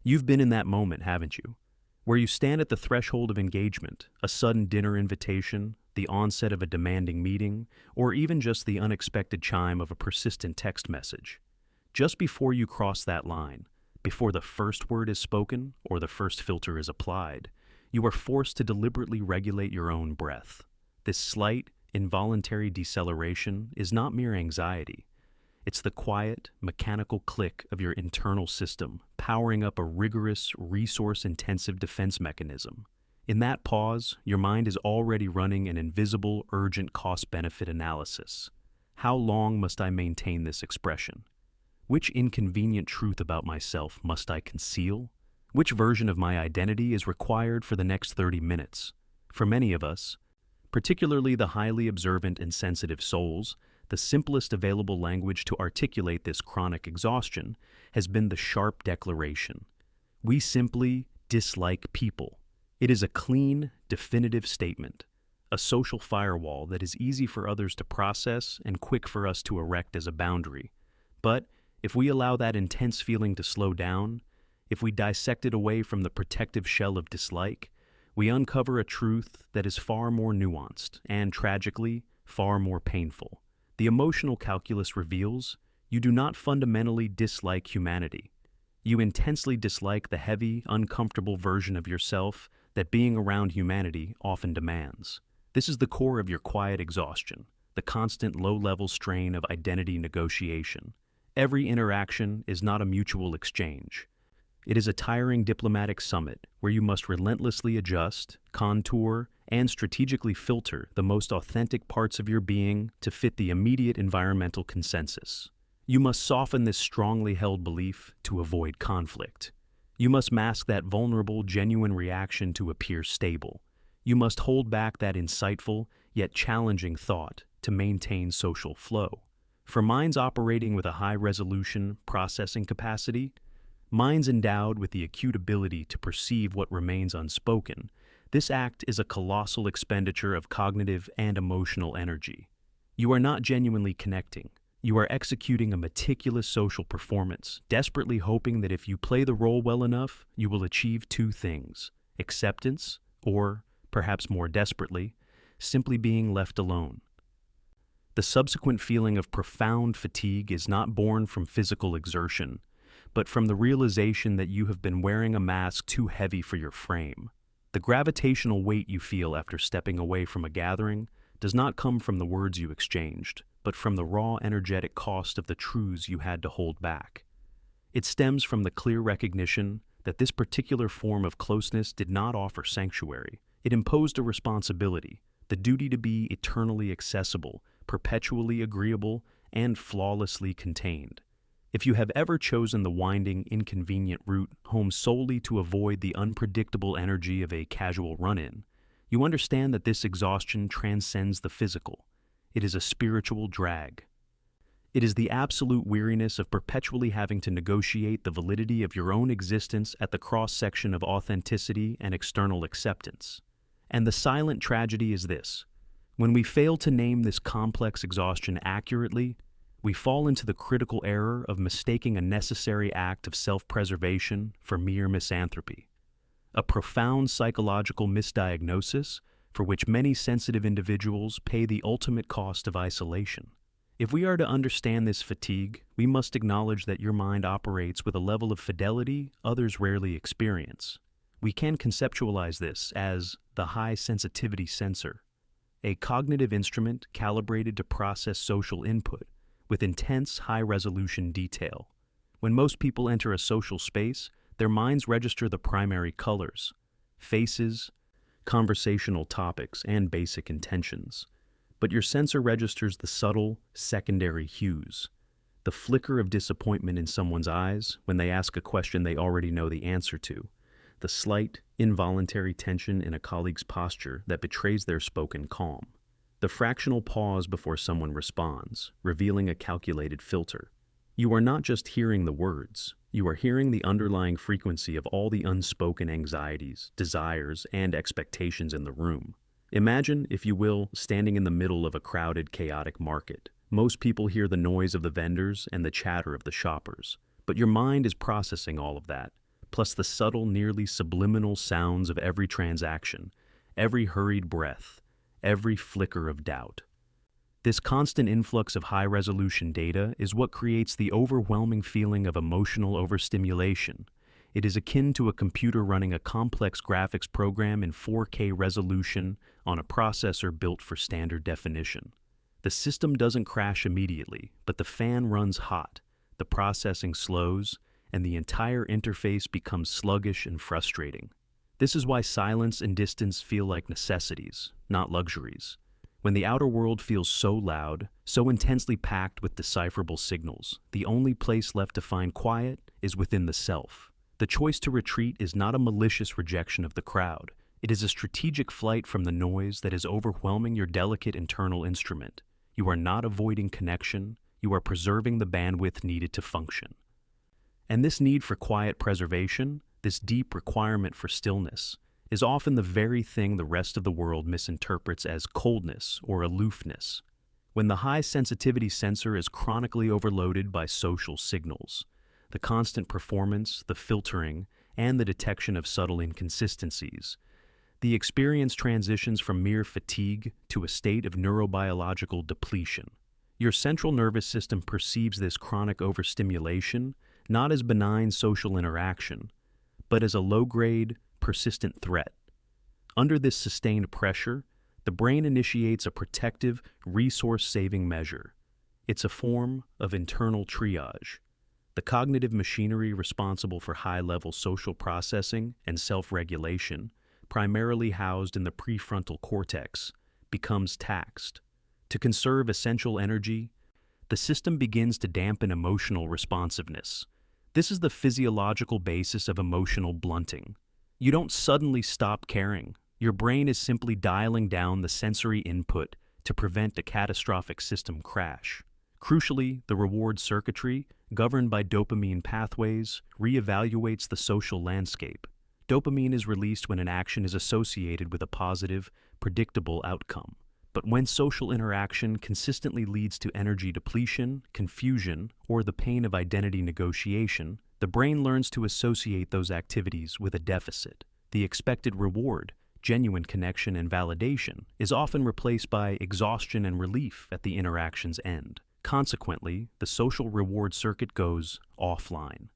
You've been in that moment, haven't you? Where you stand at the threshold of engagement, a sudden dinner invitation, the onset of a demanding meeting, or even just the unexpected chime of a persistent text message. Just before you cross that line, before the first word is spoken or the first filter is applied, you are forced to deliberately regulate your own breath. This slight, involuntary deceleration is not mere anxiety. It's the quiet, mechanical click of your internal system, powering up a rigorous, resource-intensive defense mechanism. In that pause, your mind is already running an invisible, urgent cost-benefit analysis. How long must I maintain this expression? Which inconvenient truth about myself must I conceal? Which version of my identity is required for the next 30 minutes? For many of us, particularly the highly observant and sensitive souls, the simplest available language to articulate this chronic exhaustion has been the sharp declaration. We simply dislike people. It is a clean, definitive statement, a social firewall that is easy for others to process and quick for us to erect as a boundary. But if we allow that intense feeling to slow down, if we dissect it away from the protective shell of dislike, we uncover a truth that is far more nuanced and, tragically, far more painful. The emotional calculus reveals you do not fundamentally dislike humanity. You intensely dislike the heavy, uncomfortable version of yourself that being around humanity often demands. This is the core of your quiet exhaustion, the constant low-level strain of identity negotiation. Every interaction is not a mutual exchange. It is a tiring diplomatic summit where you must relentlessly adjust, contour, and strategically filter the most authentic parts of your being to fit the immediate environmental consensus. You must soften this strongly held belief to avoid conflict. You must mask that vulnerable, genuine reaction to appear stable. You must hold back that insightful, yet challenging thought to maintain social flow. For minds operating with a high-resolution processing capacity, minds endowed with the acute ability to perceive what remains unspoken, this act is a colossal expenditure of cognitive and emotional energy. You are not genuinely connecting. You are executing a meticulous social performance, desperately hoping that if you play the role well enough, you will achieve two things: acceptance, or, perhaps more desperately, simply being left alone. The subsequent feeling of profound fatigue is not born from physical exertion, but from the realization that you have been wearing a mask too heavy for your frame. The gravitational weight you feel after stepping away from a gathering does not come from the words you exchanged, but from the raw energetic cost of the truths you had to hold back. It stems from the clear recognition that this particular form of closeness did not offer sanctuary. It imposed a responsibility, the duty to be eternally accessible, perpetually agreeable, and flawlessly contained. If you have ever chosen the winding, inconvenient route home solely to avoid the unpredictable energy of a casual run-in, you understand that this exhaustion transcends the physical. It is a spiritual drag. It is the absolute weariness of perpetually having to negotiate the validity of your own existence at the cross-section of authenticity and external acceptance. And the silent tragedy is this: when we fail to name this complex exhaustion accurately, we fall into the critical error of mistaking a necessary act of self-preservation for mere misanthropy, a profound psychological misdiagnosis for which many sensitive individuals pay the ultimate cost of isolation. If we are to understand this fatigue, we must acknowledge that your mind operates with a level of fidelity others rarely experience. We can conceptualize this as the high sensitivity sensor, a cognitive instrument calibrated to process social input with intense, high-resolution detail. When most people enter a social space, their minds register the primary colors, faces, conversational topics, and basic intentions. But your sensor registers the subtle, secondary hues. The flicker of disappointment in someone's eyes when they ask a question they already know the answer to. The slight, involuntary tension in a colleague's posture that betrays their spoken calm. The fractional pause before someone responds, revealing a calculated filter. You are not just hearing the words, you are hearing the underlying frequency of all the unspoken anxieties, desires, and expectations in the room. Imagine, if you will, standing in the middle of a crowded, chaotic market. Most people hear the noise of the vendors and the chatter of the shoppers, but your mind is processing all of that, plus the subtle, nearly subliminal sounds of every transaction, every hurried breath, every flicker of doubt. This constant influx of high-resolution data is what creates the overwhelming feeling of emotional overstimulation. It is akin to a computer running a complex graphics program in 4K resolution on a processor built for standard definition. The system doesn't crash immediately, but the fan runs hot, the processing slows, and the entire interface becomes sluggish and frustrating. This is why silence and distance feel like necessities, not luxuries. When the outer world feels so loud, so intensely packed with decipherable signals, the only place left to find quiet is within the self. The choice to retreat is not a malicious rejection of the crowd. It is a strategic flight from the noise that is overwhelming your delicate internal instrument. You are not avoiding connection, you are preserving the bandwidth needed to function. And this need for quiet preservation, this deep requirement for stillness, is often the very thing the rest of the world misinterprets as coldness or aloofness. When the high sensitivity sensor is chronically overloaded by social signals, the constant performance, the filtering, and the detection of subtle inconsistencies, the experience transitions from mere fatigue to a state of neurobiological depletion. Your central nervous system perceives this chronic overstimulation not as benign social interaction, but as a low-grade, persistent threat. Under this sustained pressure, the brain initiates a protective, resource-saving measure. It's a form of internal triage. The cognitive machinery responsible for high-level social processing and self-regulation, primarily housed in the prefrontal cortex, becomes taxed. To conserve essential energy, the system begins to dampen emotional responsiveness. This is the physiological basis of emotional blunting. You don't suddenly stop caring. Your brain is simply dialing down the sensory input to prevent a catastrophic system crash. Crucially, the reward circuitry, governed by dopamine pathways, reevaluates the social landscape. Dopamine is released when an action is associated with a positive, predictable outcome. But when social interaction consistently leads to energy depletion, confusion, or the pain of identity negotiation, the brain learns to associate those activities with a deficit. The expected reward, genuine connection and validation, is often replaced by exhaustion and relief at the interaction's end. Consequently, the social reward circuit goes offline.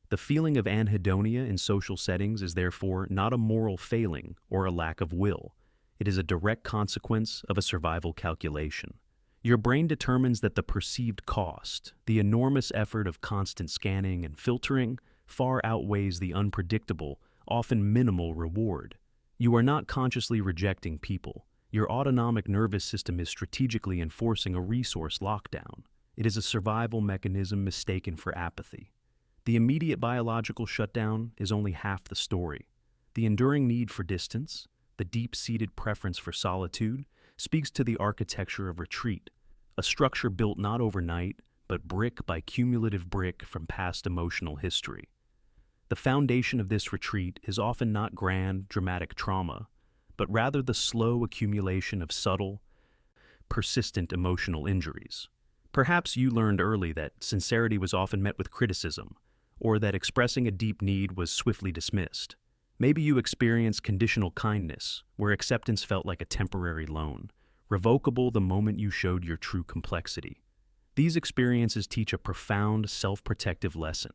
The feeling of anhedonia in social settings is therefore not a moral failing or a lack of will. It is a direct consequence of a survival calculation. Your brain determines that the perceived cost, the enormous effort of constant scanning and filtering, far outweighs the unpredictable, often minimal reward. You are not consciously rejecting people. Your autonomic nervous system is strategically enforcing a resource lockdown. It is a survival mechanism mistaken for apathy. The immediate biological shutdown is only half the story. The enduring need for distance, the deep-seated preference for solitude, speaks to the architecture of retreat, a structure built not overnight, but brick by cumulative brick from past emotional history. The foundation of this retreat is often not grand, dramatic trauma, but rather the slow accumulation of subtle, persistent emotional injuries. Perhaps you learned early that sincerity was often met with criticism, or that expressing a deep need was swiftly dismissed. Maybe you experienced conditional kindness, where acceptance felt like a temporary loan, revocable the moment you showed your true complexity. These experiences teach a profound self-protective lesson.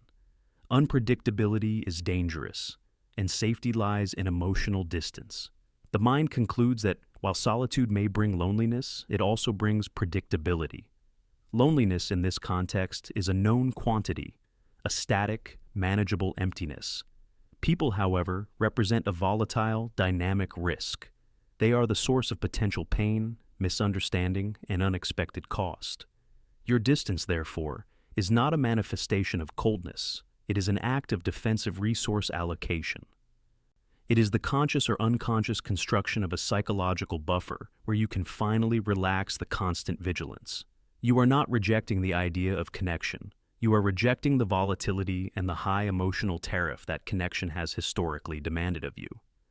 Unpredictability is dangerous, and safety lies in emotional distance. The mind concludes that while solitude may bring loneliness, it also brings predictability. Loneliness in this context is a known quantity, a static, manageable emptiness. People, however, represent a volatile, dynamic risk. They are the source of potential pain, misunderstanding, and unexpected cost. Your distance, therefore, is not a manifestation of coldness. It is an act of defensive resource allocation. It is the conscious or unconscious construction of a psychological buffer where you can finally relax the constant vigilance. You are not rejecting the idea of connection. You are rejecting the volatility and the high emotional tariff that connection has historically demanded of you.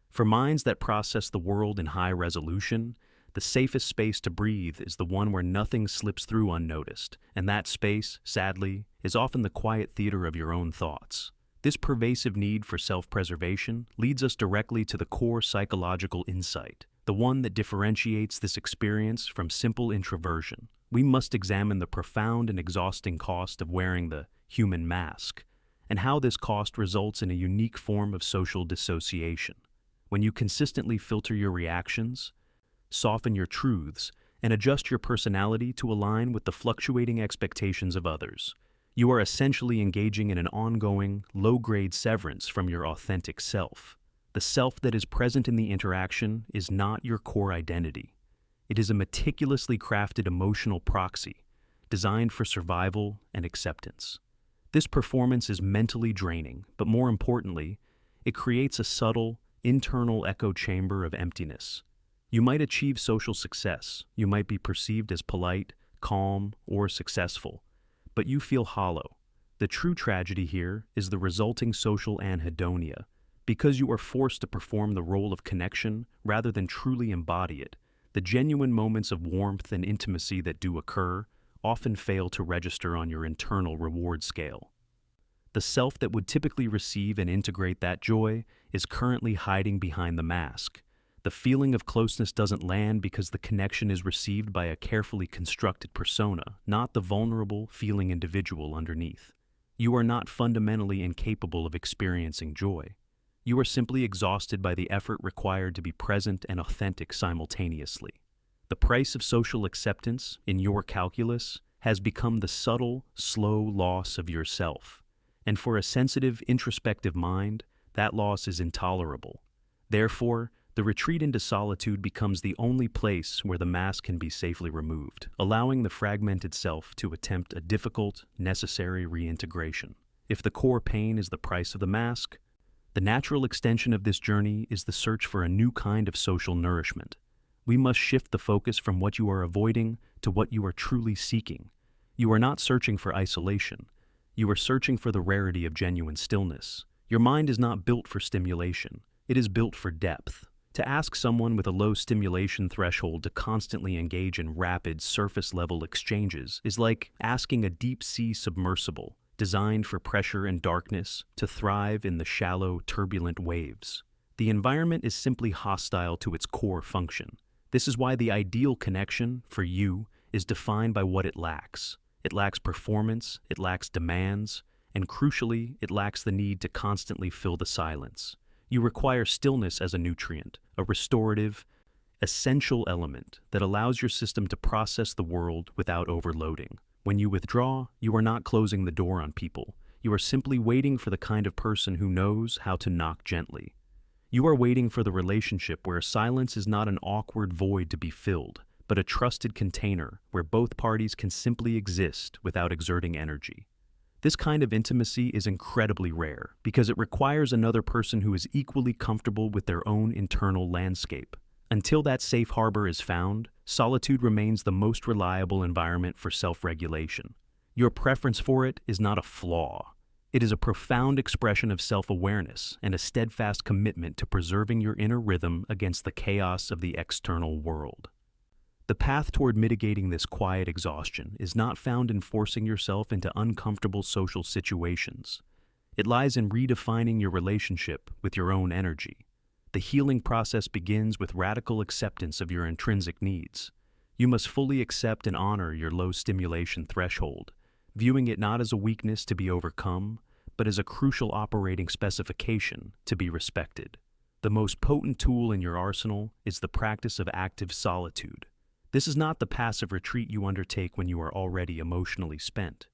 For minds that process the world in high resolution, the safest space to breathe is the one where nothing slips through unnoticed, and that space, sadly, is often the quiet theater of your own thoughts. This pervasive need for self-preservation leads us directly to the core psychological insight, the one that differentiates this experience from simple introversion. We must examine the profound and exhausting cost of wearing the human mask, and how this cost results in a unique form of social dissociation. When you consistently filter your reactions, soften your truths, and adjust your personality to align with the fluctuating expectations of others, you are essentially engaging in an ongoing, low-grade severance from your authentic self. The self that is present in the interaction is not your core identity. It is a meticulously crafted emotional proxy, designed for survival and acceptance. This performance is mentally draining, but more importantly, it creates a subtle, internal echo chamber of emptiness. You might achieve social success, you might be perceived as polite, calm, or successful, but you feel hollow. The true tragedy here is the resulting social anhedonia. Because you are forced to perform the role of connection rather than truly embody it, the genuine moments of warmth and intimacy that do occur often fail to register on your internal reward scale. The self that would typically receive and integrate that joy is currently hiding behind the mask. The feeling of closeness doesn't land because the connection is received by a carefully constructed persona, not the vulnerable, feeling individual underneath. You are not fundamentally incapable of experiencing joy. You are simply exhausted by the effort required to be present and authentic simultaneously. The price of social acceptance, in your calculus, has become the subtle, slow loss of yourself. And for a sensitive, introspective mind, that loss is intolerable. Therefore, the retreat into solitude becomes the only place where the mask can be safely removed, allowing the fragmented self to attempt a difficult, necessary reintegration. If the core pain is the price of the mask, the natural extension of this journey is the search for a new kind of social nourishment. We must shift the focus from what you are avoiding to what you are truly seeking. You are not searching for isolation. You are searching for the rarity of genuine stillness. Your mind is not built for stimulation. It is built for depth. To ask someone with a low stimulation threshold to constantly engage in rapid, surface-level exchanges is like asking a deep-sea submersible, designed for pressure and darkness, to thrive in the shallow, turbulent waves. The environment is simply hostile to its core function. This is why the ideal connection, for you, is defined by what it lacks. It lacks performance, it lacks demands, and crucially, it lacks the need to constantly fill the silence. You require stillness as a nutrient, a restorative, essential element that allows your system to process the world without overloading. When you withdraw, you are not closing the door on people. You are simply waiting for the kind of person who knows how to knock gently. You are waiting for the relationship where silence is not an awkward void to be filled, but a trusted container where both parties can simply exist without exerting energy. This kind of intimacy is incredibly rare because it requires another person who is equally comfortable with their own internal landscape. Until that safe harbor is found, solitude remains the most reliable environment for self-regulation. Your preference for it is not a flaw. It is a profound expression of self-awareness and a steadfast commitment to preserving your inner rhythm against the chaos of the external world. The path toward mitigating this quiet exhaustion is not found in forcing yourself into uncomfortable social situations. It lies in redefining your relationship with your own energy. The healing process begins with radical acceptance of your intrinsic needs. You must fully accept and honor your low stimulation threshold, viewing it not as a weakness to be overcome, but as a crucial operating specification to be respected. The most potent tool in your arsenal is the practice of active solitude. This is not the passive retreat you undertake when you are already emotionally spent.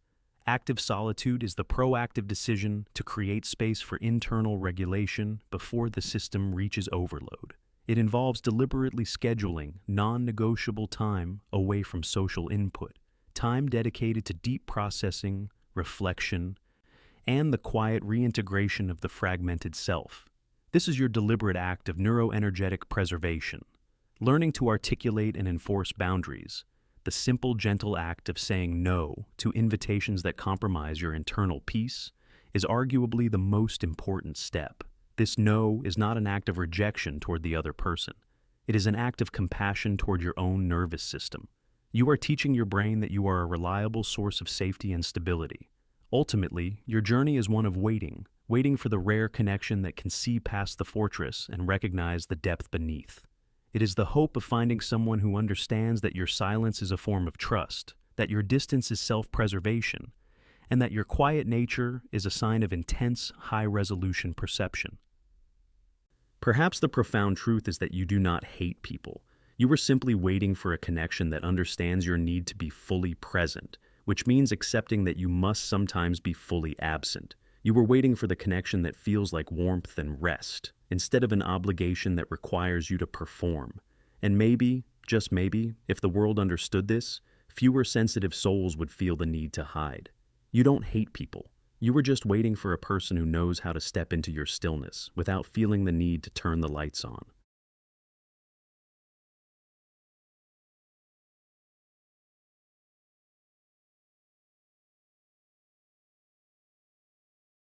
Active solitude is the proactive decision to create space for internal regulation before the system reaches overload. It involves deliberately scheduling non-negotiable time away from social input, time dedicated to deep processing, reflection, and the quiet reintegration of the fragmented self. This is your deliberate act of neuroenergetic preservation. Learning to articulate and enforce boundaries, the simple, gentle act of saying no to invitations that compromise your internal peace, is arguably the most important step. This no is not an act of rejection toward the other person. It is an act of compassion toward your own nervous system. You are teaching your brain that you are a reliable source of safety and stability. Ultimately, your journey is one of waiting, waiting for the rare connection that can see past the fortress and recognize the depth beneath. It is the hope of finding someone who understands that your silence is a form of trust, that your distance is self-preservation, and that your quiet nature is a sign of intense, high-resolution perception. Perhaps the profound truth is that you do not hate people. You are simply waiting for a connection that understands your need to be fully present, which means accepting that you must sometimes be fully absent. You were waiting for the connection that feels like warmth and rest, instead of an obligation that requires you to perform. And maybe, just maybe, if the world understood this, fewer sensitive souls would feel the need to hide. You don't hate people. You were just waiting for a person who knows how to step into your stillness without feeling the need to turn the lights on.